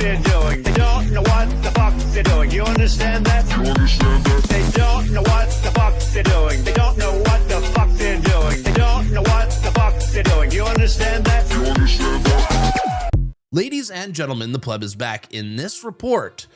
they're doing. They don't know what the fuck they're doing. You understand that? They don't know what the fuck they're doing. They don't know what the fuck they're doing. They don't know what the fuck they're doing. You understand that? Ladies and gentlemen, the pleb is back. In this report,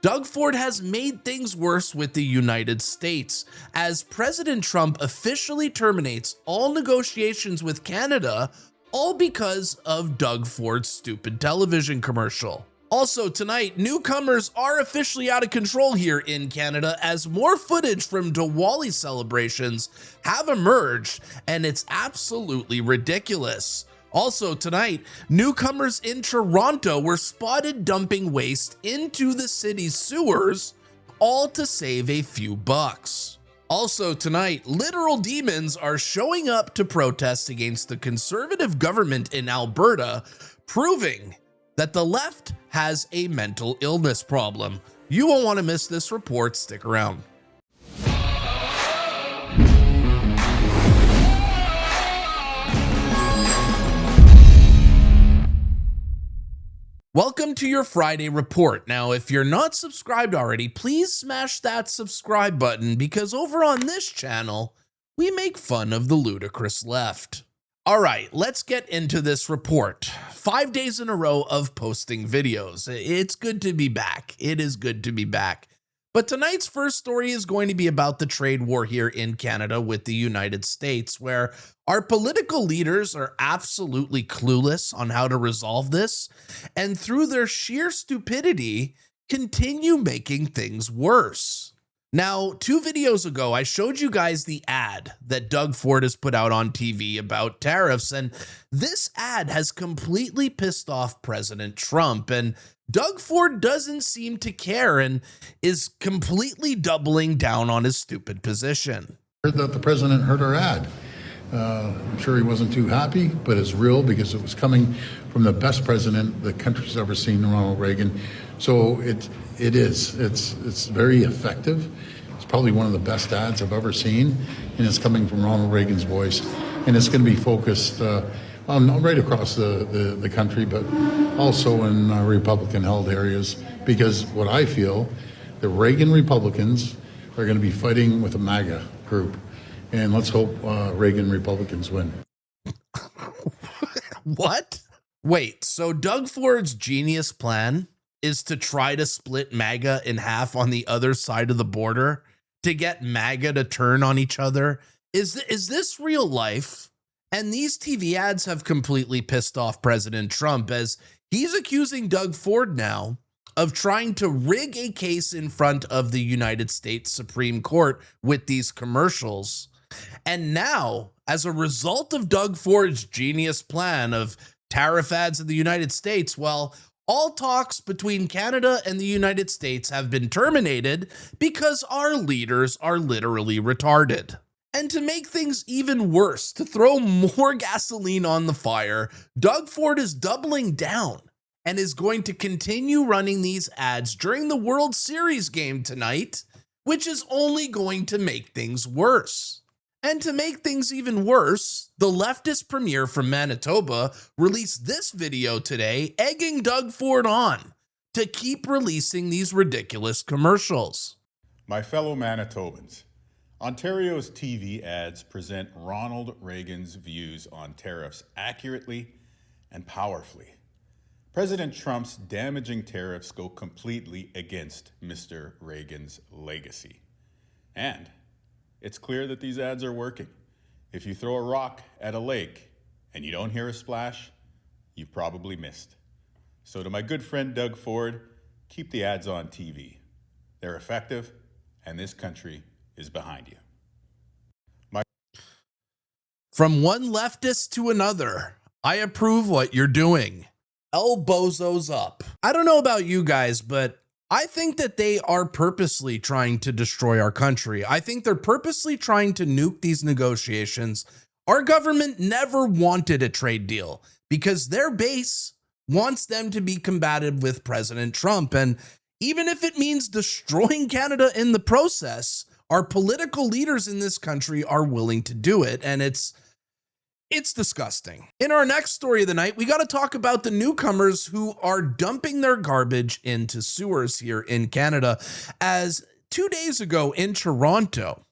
Doug Ford has made things worse with the United States as President Trump officially terminates all negotiations with Canada, all because of Doug Ford's stupid television commercial. Also tonight, newcomers are officially out of control here in Canada as more footage from Diwali celebrations have emerged, and it's absolutely ridiculous. Also tonight, newcomers in Toronto were spotted dumping waste into the city's sewers, all to save a few bucks. Also tonight, literal demons are showing up to protest against the conservative government in Alberta, proving that the left has a mental illness problem. You won't want to miss this report. Stick around. Welcome to your Friday report. Now, if you're not subscribed already, please smash that subscribe button because over on this channel, we make fun of the ludicrous left. All right, let's get into this report. 5 days in a row of posting videos. It's good to be back. It is good to be back. But tonight's first story is going to be about the trade war here in Canada with the United States, where our political leaders are absolutely clueless on how to resolve this, and through their sheer stupidity, continue making things worse. Now, 2 videos ago, I showed you guys the ad that Doug Ford has put out on TV about tariffs, and this ad has completely pissed off President Trump, and Doug Ford doesn't seem to care and is completely doubling down on his stupid position. Heard that the president heard our ad. I'm sure he wasn't too happy, but it's real because it was coming from the best president the country's ever seen, Ronald Reagan. So it's very effective. It's probably one of the best ads I've ever seen, and it's coming from Ronald Reagan's voice, and it's going to be focused on right across the country, but also in Republican-held areas, because what I feel, the Reagan Republicans are going to be fighting with the MAGA group, and let's hope Reagan Republicans win. What? Wait, so Doug Ford's genius plan is to try to split MAGA in half on the other side of the border to get MAGA to turn on each other? Is this real life? And these TV ads have completely pissed off President Trump as he's accusing Doug Ford now of trying to rig a case in front of the United States Supreme Court with these commercials. And now, as a result of Doug Ford's genius plan of tariff ads in the United States, well, all talks between Canada and the United States have been terminated because our leaders are literally retarded. And to make things even worse, to throw more gasoline on the fire, Doug Ford is doubling down and is going to continue running these ads during the World Series game tonight, which is only going to make things worse. And to make things even worse, the leftist premier from Manitoba released this video today, egging Doug Ford on to keep releasing these ridiculous commercials. My fellow Manitobans, Ontario's TV ads present Ronald Reagan's views on tariffs accurately and powerfully. President Trump's damaging tariffs go completely against Mr. Reagan's legacy. And it's clear that these ads are working. If you throw a rock at a lake and you don't hear a splash, you've probably missed. So to my good friend Doug Ford, keep the ads on TV. They're effective, and this country is behind you. From one leftist to another, I approve what you're doing. El Bozo's up. I don't know about you guys, but I think that they are purposely trying to destroy our country. I think they're purposely trying to nuke these negotiations. Our government never wanted a trade deal because their base wants them to be combative with President Trump. And even if it means destroying Canada in the process, our political leaders in this country are willing to do it. And it's It's disgusting. In our next story of the night, we got to talk about the newcomers who are dumping their garbage into sewers here in Canada, as 2 days ago in Toronto,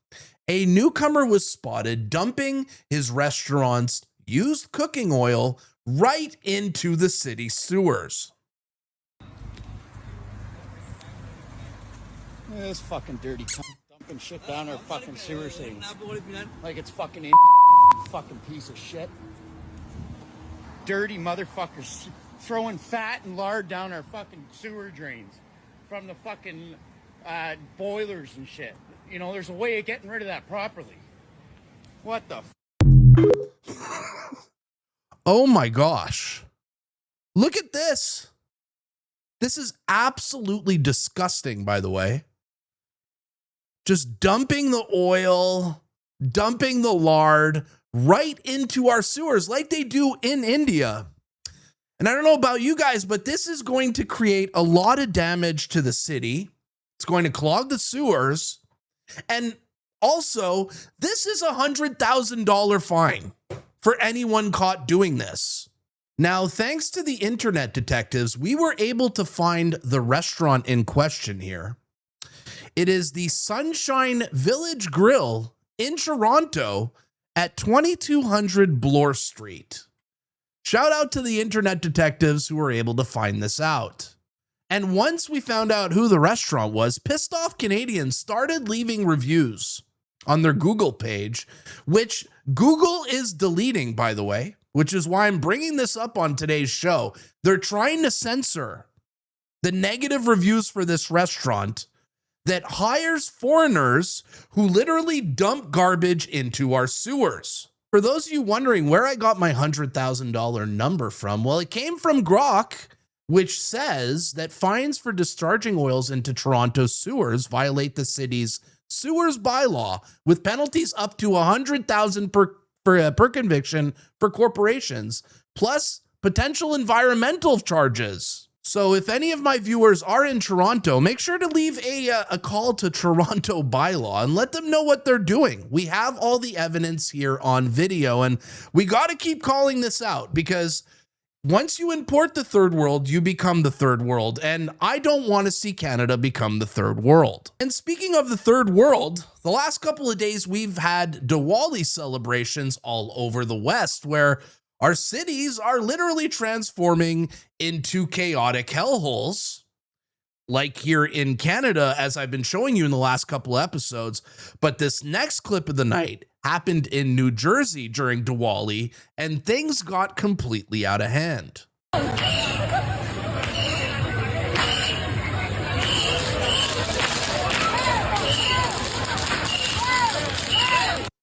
a newcomer was spotted dumping his restaurant's used cooking oil right into the city sewers. This fucking dirty cunt dumping shit down our fucking sewer things. Like it's fucking India, fucking piece of shit. Dirty motherfuckers throwing fat and lard down our fucking sewer drains from the fucking boilers and shit. You know, there's a way of getting rid of that properly. What the Oh my gosh. Look at this. This is absolutely disgusting, by the way. Just dumping the oil, dumping the lard right into our sewers like they do in India. And I don't know about you guys, but this is going to create a lot of damage to the city. It's going to clog the sewers. And also, this is $100,000 fine for anyone caught doing this. Now, thanks to the internet detectives, we were able to find the restaurant in question here. It is the Sunshine Village Grill in Toronto at 2200 Bloor Street. Shout out to the internet detectives who were able to find this out. And once we found out who the restaurant was, pissed off Canadians started leaving reviews on their Google page, which Google is deleting, by the way, which is why I'm bringing this up on today's show. They're trying to censor the negative reviews for this restaurant that hires foreigners who literally dump garbage into our sewers. For those of you wondering where I got my $100,000 number from, well, it came from Grok, which says that fines for discharging oils into Toronto sewers violate the city's sewers bylaw, with penalties up to $100,000 per conviction for corporations, plus potential environmental charges. So if any of my viewers are in Toronto, make sure to leave a call to Toronto Bylaw and let them know what they're doing. We have all the evidence here on video, and we got to keep calling this out, because once you import the third world, you become the third world, and I don't want to see Canada become the third world. And speaking of the third world, the last couple of days we've had Diwali celebrations all over the West, where our cities are literally transforming into chaotic hellholes, like here in Canada, as I've been showing you in the last couple episodes. But this next clip of the night happened in New Jersey during Diwali, and things got completely out of hand.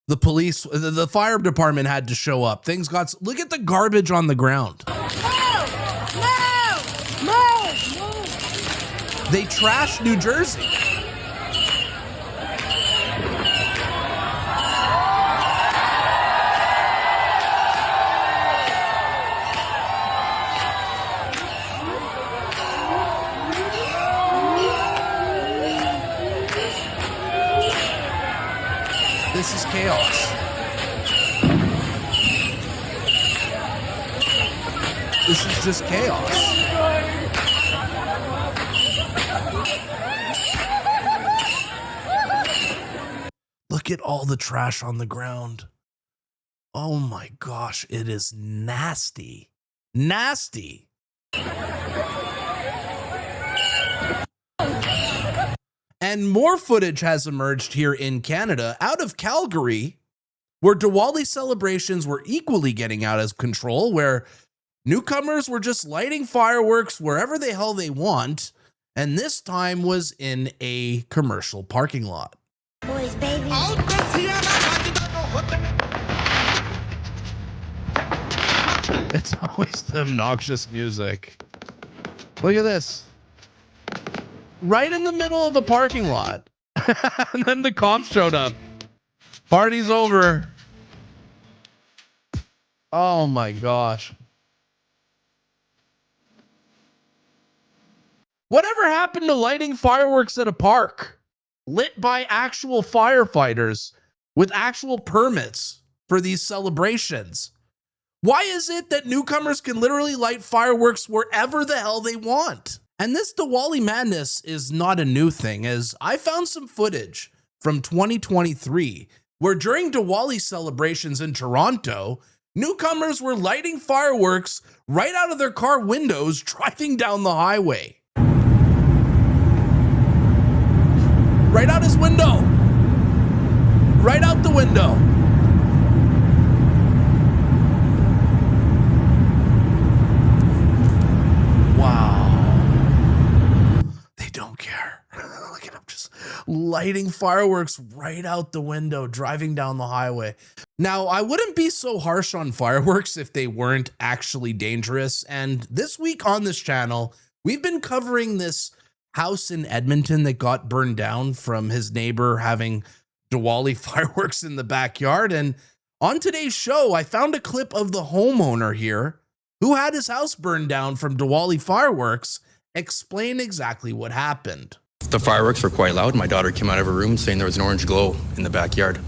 The police, the fire department had to show up. Things got, look at the garbage on the ground. No! They trashed New Jersey. This is chaos. This is just chaos. Look at all the trash on the ground. Oh my gosh, it is nasty. Nasty. And more footage has emerged here in Canada out of Calgary, where Diwali celebrations were equally getting out of control, where newcomers were just lighting fireworks wherever the hell they want, and this time was in a commercial parking lot. Boys, baby. It's always the obnoxious music. Look at this. Right in the middle of the parking lot. And then the cops showed up. Party's over. Oh my gosh. Whatever happened to lighting fireworks at a park? Lit by actual firefighters with actual permits for these celebrations. Why is it that newcomers can literally light fireworks wherever the hell they want? And this Diwali madness is not a new thing, as I found some footage from 2023 where during Diwali celebrations in Toronto, newcomers were lighting fireworks right out of their car windows driving down the highway. Right out his window. Right out the window. Wow. They don't care. Look at him just lighting fireworks right out the window, driving down the highway. Now, I wouldn't be so harsh on fireworks if they weren't actually dangerous. And this week on this channel, we've been covering this house in Edmonton that got burned down from his neighbor having Diwali fireworks in the backyard. And on today's show, I found a clip of the homeowner here who had his house burned down from Diwali fireworks explain exactly what happened. The fireworks were quite loud. My daughter came out of her room saying there was an orange glow in the backyard.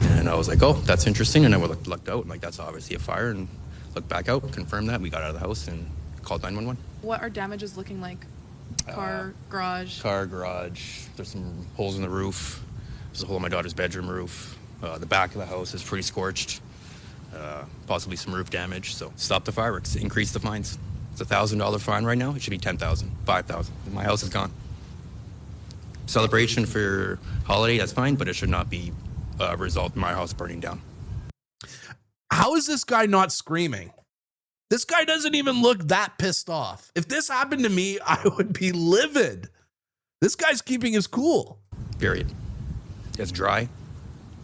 And I was like, oh, that's interesting. And I looked out, like, that's obviously a fire. And looked back out, confirmed that. We got out of the house and called 911. What are damages looking like? Car, garage? Car, garage. There's some holes in the roof. There's a hole in my daughter's bedroom roof. The back of the house is pretty scorched. Possibly some roof damage. So stop the fireworks. Increase the fines. It's $1,000 fine right now. It should be $10,000, $5,000. My house is gone. Celebration for your holiday, that's fine, but it should not be a result in my house burning down. How is this guy not screaming? This guy doesn't even look that pissed off. If this happened to me, I would be livid. This guy's keeping his cool. Period. It's dry.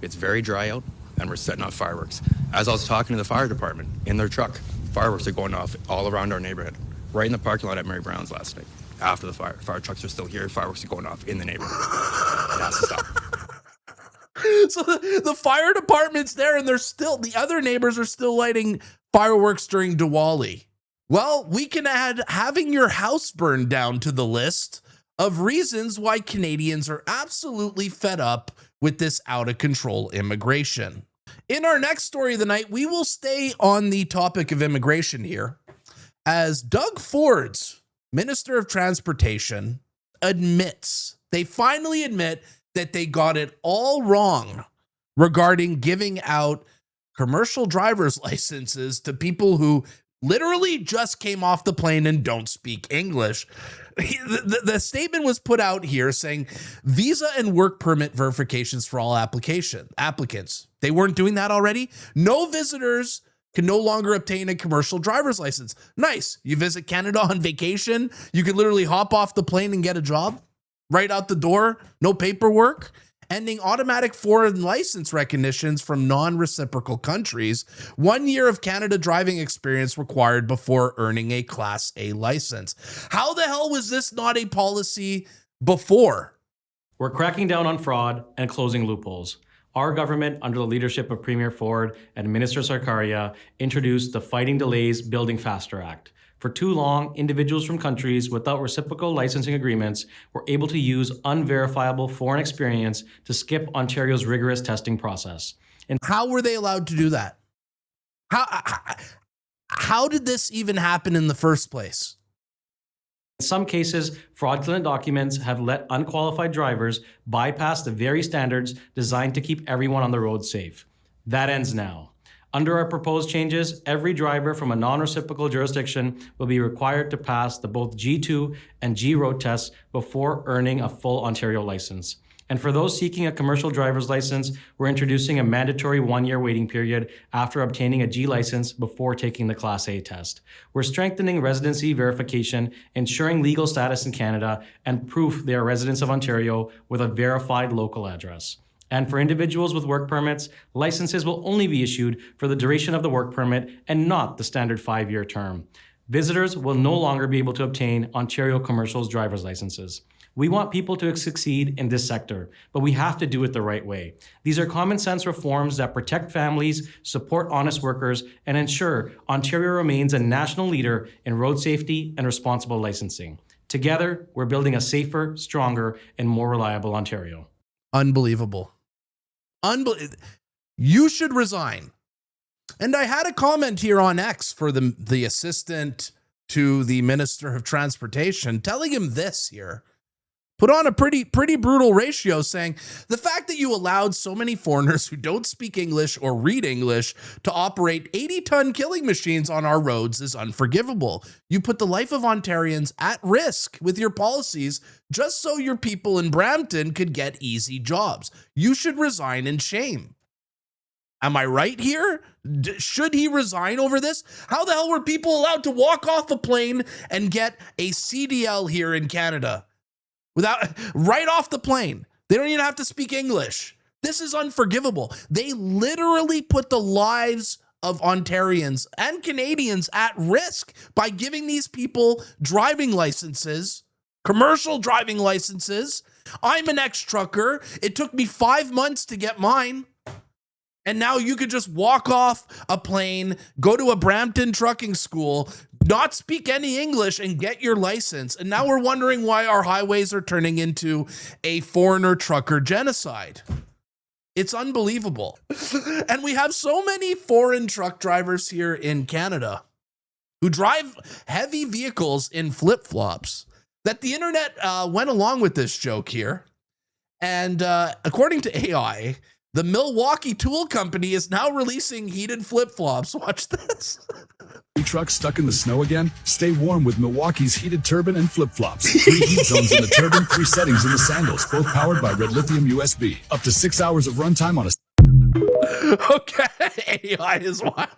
It's very dry out, and we're setting off fireworks. As I was talking to the fire department in their truck, fireworks are going off all around our neighborhood, right in the parking lot at Mary Brown's last night. After the fire trucks are still here, fireworks are going off in the neighborhood. It has to stop. So the fire department's there and the other neighbors are still lighting fireworks during Diwali. Well, we can add having your house burned down to the list of reasons why Canadians are absolutely fed up with this out of control immigration. In our next story of the night, we will stay on the topic of immigration here, as Doug Ford's Minister of Transportation they finally admit that they got it all wrong regarding giving out commercial driver's licenses to people who literally just came off the plane and don't speak English. The statement was put out here saying visa and work permit verifications for all applicants. They weren't doing that already. No visitors can no longer obtain a commercial driver's license. Nice. You visit Canada on vacation. You can literally hop off the plane and get a job right out the door. No paperwork. Ending automatic foreign license recognitions from non-reciprocal countries. 1 year of Canada driving experience required before earning a Class A license. How the hell was this not a policy before? We're cracking down on fraud and closing loopholes. Our government, under the leadership of Premier Ford and Minister Sarkaria, introduced the Fighting Delays Building Faster Act. For too long, individuals from countries without reciprocal licensing agreements were able to use unverifiable foreign experience to skip Ontario's rigorous testing process. And how were they allowed to do that? How did this even happen in the first place? In some cases, fraudulent documents have let unqualified drivers bypass the very standards designed to keep everyone on the road safe. That ends now. Under our proposed changes, every driver from a non-reciprocal jurisdiction will be required to pass the both G2 and G road tests before earning a full Ontario license. And for those seeking a commercial driver's license, we're introducing a mandatory 1-year waiting period after obtaining a G license before taking the Class A test. We're strengthening residency verification, ensuring legal status in Canada, and proof they are residents of Ontario with a verified local address. And for individuals with work permits, licenses will only be issued for the duration of the work permit and not the standard 5-year term. Visitors will no longer be able to obtain Ontario commercial's driver's licenses. We want people to succeed in this sector, but we have to do it the right way. These are common sense reforms that protect families, support honest workers, and ensure Ontario remains a national leader in road safety and responsible licensing. Together, we're building a safer, stronger, and more reliable Ontario. Unbelievable. You should resign. And I had a comment here on X for the assistant to the Minister of Transportation telling him this here. Put on a pretty brutal ratio saying the fact that you allowed so many foreigners who don't speak English or read English to operate 80-ton killing machines on our roads is unforgivable. You put the life of Ontarians at risk with your policies just so your people in Brampton could get easy jobs. You should resign in shame. Am I right here? Should he resign over this? How the hell were people allowed to walk off a plane and get a CDL here in Canada? Right off the plane. They don't even have to speak English. This is unforgivable. They literally put the lives of Ontarians and Canadians at risk by giving these people driving licenses, commercial driving licenses. I'm an ex-trucker. It took me 5 months to get mine. And now you could just walk off a plane, go to a Brampton trucking school, not speak any English, and get your license. And now we're wondering why our highways are turning into a foreigner trucker genocide. It's unbelievable. And we have so many foreign truck drivers here in Canada who drive heavy vehicles in flip-flops that the internet went along with this joke here. And according to AI, the Milwaukee Tool Company is now releasing heated flip-flops. Watch this. Truck stuck in the snow again? Stay warm with Milwaukee's heated turban and flip-flops. 3 heat zones in the turban, 3 settings in the sandals, both powered by Red Lithium USB. Up to 6 hours of runtime on a... Okay, AI is wild.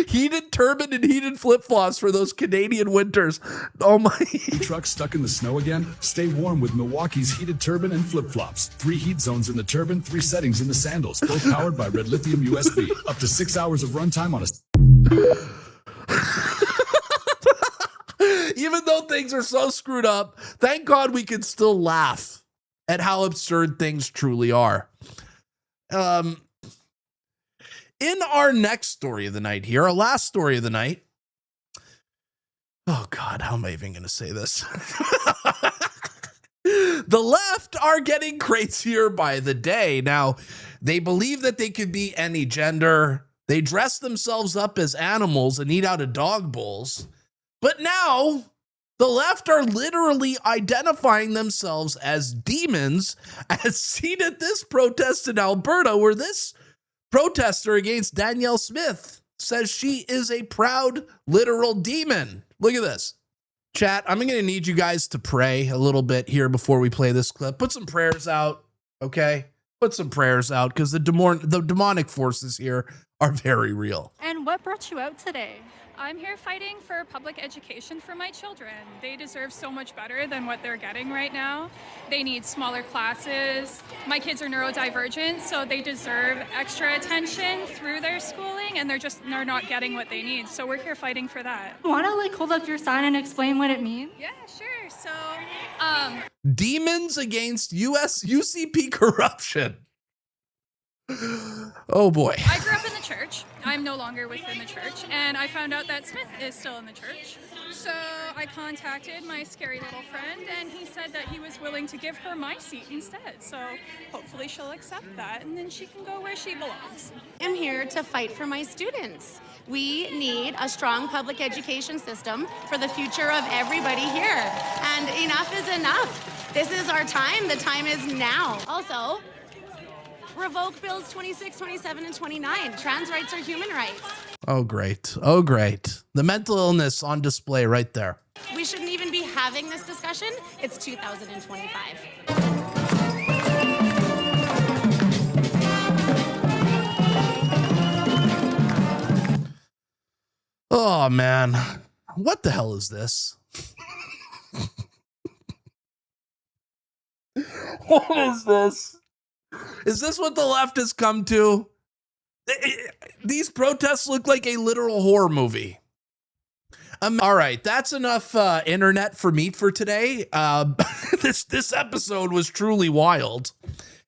Heated turban and heated flip-flops for those Canadian winters. Oh my. Truck stuck in the snow again? Stay warm with Milwaukee's heated turban and flip-flops. 3 heat zones in the turban, 3 settings in the sandals, both powered by Red Lithium USB. Up to 6 hours of runtime on a... Even though things are so screwed up, thank God we can still laugh at how absurd things truly are. In our next story of the night here, our last story of the night. Oh God, how am I even going to say this? The left are getting crazier by the day. Now, they believe that they could be any gender. They dress themselves up as animals and eat out of dog bowls. But now, the left are literally identifying themselves as demons, as seen at this protest in Alberta, where this protester against Danielle Smith says she is a proud, literal demon. Look at this. Chat, I'm going to need you guys to pray a little bit here before we play this clip. Put some prayers out, okay? Put some prayers out, because the demonic forces here are very real. And what brought you out today? I'm here fighting for public education for my children. They deserve so much better than what they're getting right now. They need smaller classes. My kids are neurodivergent, so they deserve extra attention through their schooling, and they're not getting what they need. So we're here fighting for that. Want to hold up your sign and explain what it means? Yeah, sure. So, demons against UCP corruption. Oh boy. I grew up in the church. I'm no longer within the church, and I found out that Smith is still in the church. So I contacted my scary little friend, and he said that he was willing to give her my seat instead. So hopefully she'll accept that, and then she can go where she belongs. I'm here to fight for my students. We need a strong public education system for the future of everybody here. And enough is enough. This is our time. The time is now. Also, revoke Bills 26, 27, and 29. Trans rights are human rights. Oh, great. Oh, great. The mental illness on display right there. We shouldn't even be having this discussion. It's 2025. Oh, man. What the hell is this? What is this? Is this what the left has come to? These protests look like a literal horror movie. All right, that's enough internet for meat for today. This episode was truly wild.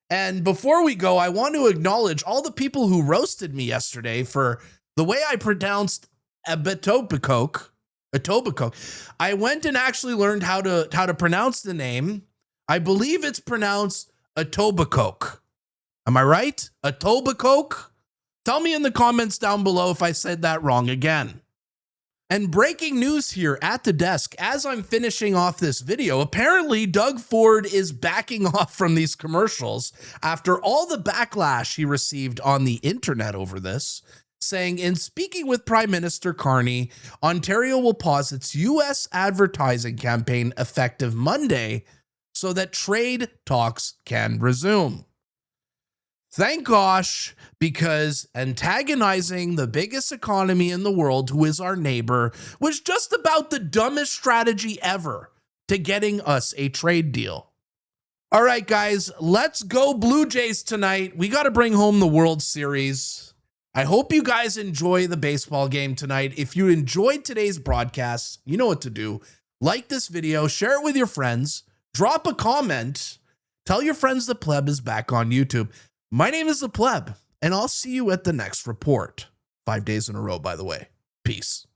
And before we go, I want to acknowledge all the people who roasted me yesterday for the way I pronounced Etobicoke. I went and actually learned how to pronounce the name. I believe it's pronounced Etobicoke. Am I right? Etobicoke? Tell me in the comments down below if I said that wrong again. And breaking news here at the desk as I'm finishing off this video, apparently Doug Ford is backing off from these commercials after all the backlash he received on the internet over this, saying, in speaking with Prime Minister Carney, Ontario will pause its US advertising campaign effective Monday so that trade talks can resume. Thank gosh, because antagonizing the biggest economy in the world, who is our neighbor, was just about the dumbest strategy ever to getting us a trade deal. All right, guys, let's go Blue Jays tonight. We got to bring home the World Series. I hope you guys enjoy the baseball game tonight. If you enjoyed today's broadcast, you know what to do. Like this video, share it with your friends, drop a comment, tell your friends the Pleb is back on YouTube. My name is The Pleb, and I'll see you at the next report. 5 days in a row, by the way. Peace.